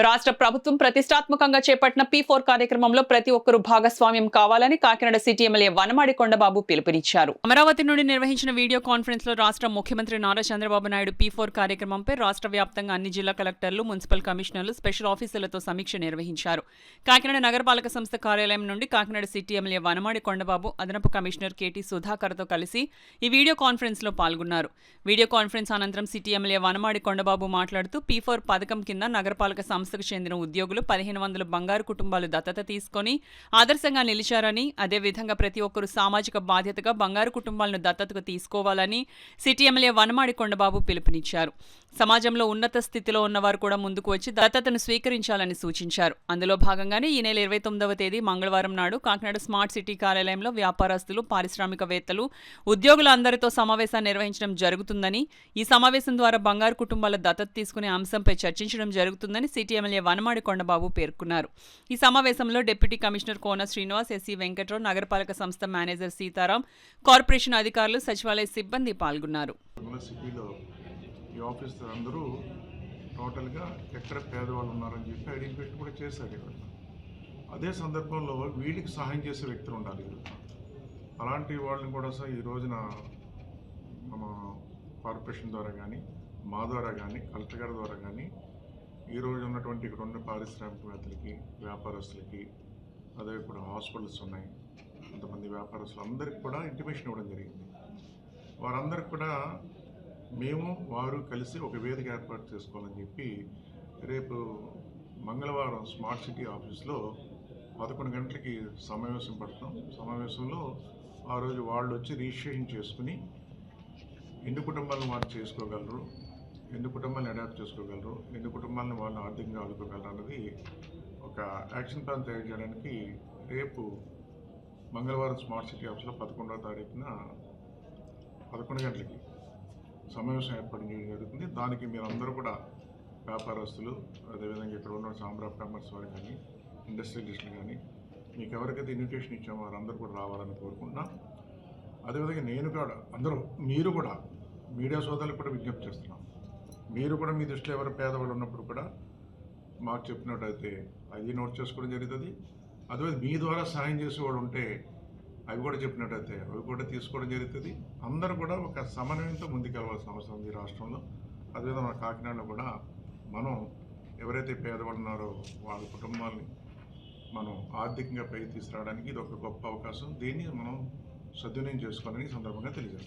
రాష్ట్ర ప్రభుత్వం ప్రతిష్టాత్మకంగా చేపట్టిన P4 కార్యక్రమంలో ప్రతి ఒక్కరూ భాగస్వామ్యం కావాలని కాకినాడ సిటీ ఎమ్మెల్యే వనమాడి కొండబాబు పిలుపునిచ్చారు. అమరావతి నుండి నిర్వహించిన వీడియో కాన్ఫరెన్స్ లో రాష్ట్ర ముఖ్యమంత్రి నారా చంద్రబాబు నాయుడు P4 కార్యక్రమంపై రాష్ట్ర వ్యాప్తంగా అన్ని జిల్లా కలెక్టర్లు, మున్సిపల్ కమిషనర్లు, స్పెషల్ ఆఫీసర్లతో సమీక్ష నిర్వహించారు. కాకినాడ నగరపాలక సంస్థ కార్యాలయం నుండి కాకినాడ సిటీ ఎమ్మెల్యే వనమాడి కొండబాబు అదనపు కమిషనర్ KT సుధాకర్తో కలిసి ఈ వీడియో కాన్ఫరెన్స్ లో పాల్గొన్నారు. వీడియో కాన్ఫరెన్స్ అనంతరం సిటీ ఎమ్మెల్యే వనమాడి కొండబాబు మాట్లాడుతూ P4 పథకం కింద నగరపాలక సంస్థకు చెందిన ఉద్యోగులు 1500 బంగారు కుటుంబాలు దత్తత తీసుకొని ఆదర్శంగా నిలిచారని, అదేవిధంగా ప్రతి ఒక్కరూ సామాజిక బాధ్యతగా బంగారు కుటుంబాలను దత్తతకు తీసుకోవాలని సిటీ ఎమ్మెల్యే వనమాడి కొండబాబు పిలుపునిచ్చారు. సమాజంలో ఉన్నత స్థితిలో ఉన్నవారు కూడా ముందుకు వచ్చి దత్తతను స్వీకరించాలని సూచించారు. అందులో భాగంగానే ఈ నెల 29వ తేదీ మంగళవారం నాడు కాకినాడ స్మార్ట్ సిటీ కార్యాలయంలో వ్యాపారస్తులు, పారిశ్రామికవేత్తలు, ఉద్యోగులందరితో సమావేశాన్ని నిర్వహించడం జరుగుతుందని, ఈ సమావేశం ద్వారా బంగారు కుటుంబాల దత్తత తీసుకునే అంశంపై చర్చించడం జరుగుతుందని సిటీ ఎమ్మెల్యే వనమాడి కొండబాబు పేర్కొన్నారు. ఈ సమావేశంలో డిప్యూటీ కమిషనర్ కోన శ్రీనివాస్, ఎస్సీ వెంకట్రావు, నగరపాలక సంస్థ మేనేజర్ సీతారాం, కార్పొరేషన్ అధికారులు, సచివాలయ సిబ్బంది పాల్గొన్నారు. ఈ ఆఫీసర్ అందరూ టోటల్గా ఎక్కడ పేదవాళ్ళు ఉన్నారని చెప్పి ఐడెంటిఫై కూడా చేశారు. అదే సందర్భంలో వీళ్ళకి సహాయం చేసే వ్యక్తులు ఉండాలి. అలాంటి వాళ్ళని కూడా ఈ రోజున మన కార్పొరేషన్ ద్వారా కానీ, మా ద్వారా కానీ, కలెక్టర్ గారి ద్వారా కానీ ఈరోజు ఉన్నటువంటి ఇక్కడ ఉన్న పారిశ్రామికవేత్తలకి, వ్యాపారస్తులకి, అదే ఇప్పుడు హాస్పిటల్స్ ఉన్నాయి, కొంతమంది వ్యాపారస్తులు అందరికి కూడా ఇంటిమేషన్ ఇవ్వడం జరిగింది. వారందరికి కూడా మేము వారు కలిసి ఒక వేదిక ఏర్పాటు చేసుకోవాలని చెప్పి రేపు మంగళవారం స్మార్ట్ సిటీ ఆఫీస్లో 11 గంటలకి సమావేశం పడతాం. సమావేశంలో ఆ రోజు వాళ్ళు వచ్చి రిజిస్ట్రేషన్ చేసుకుని ఎన్ని కుటుంబాలను వారు చేసుకోగలరు, ఎన్ని కుటుంబాలను అడాప్ట్ చేసుకోగలరు, ఎన్ని కుటుంబాలను వాళ్ళు ఆర్థికంగా ఆదుకోగలరు అన్నది ఒక యాక్షన్ ప్లాన్ తయారు చేయడానికి రేపు మంగళవారం స్మార్ట్ సిటీ ఆఫీస్లో 11వ తారీఖున 11 గంటలకి సమావేశం ఏర్పాటు చేయడం జరుగుతుంది. దానికి మీరందరూ కూడా వ్యాపారస్తులు, అదేవిధంగా ఇక్కడ ఉన్న ఛాంబర్ ఆఫ్ కామర్స్ వారు కానీ, ఇండస్ట్రియలిస్టులు కానీ, మీకు ఎవరికైతే ఇన్విటేషన్ ఇచ్చామో వారందరూ కూడా రావాలని కోరుకుంటున్నాం. అదేవిధంగా నేను కూడా మీరు కూడా మీడియా సోదరులకు కూడా విజ్ఞప్తి చేస్తున్నాం. మీరు కూడా మీ దృష్టిలో ఎవరు పేదవాళ్ళు ఉన్నప్పుడు కూడా మాకు చెప్పినట్టయితే అవి నోట్ చేసుకోవడం జరుగుతుంది. అదే మీ ద్వారా సహాయం చేసేవాడు ఉంటే అవి కూడా చెప్పినట్టయితే అవి కూడా తీసుకోవడం జరుగుతుంది. అందరూ కూడా ఒక సమన్వయంతో ముందుకెళ్ళవలసిన అవసరం ఉంది రాష్ట్రంలో. అదేవిధంగా మన కాకినాడలో కూడా మనం ఎవరైతే పేదవాళ్ళు ఉన్నారో వాళ్ళ కుటుంబాలని మనం ఆర్థికంగా పైకి తీసుకురావడానికి ఇది ఒక గొప్ప అవకాశం. దీన్ని మనం సద్వినియోగం చేసుకోవాలని సందర్భంగా తెలియజేస్తాం.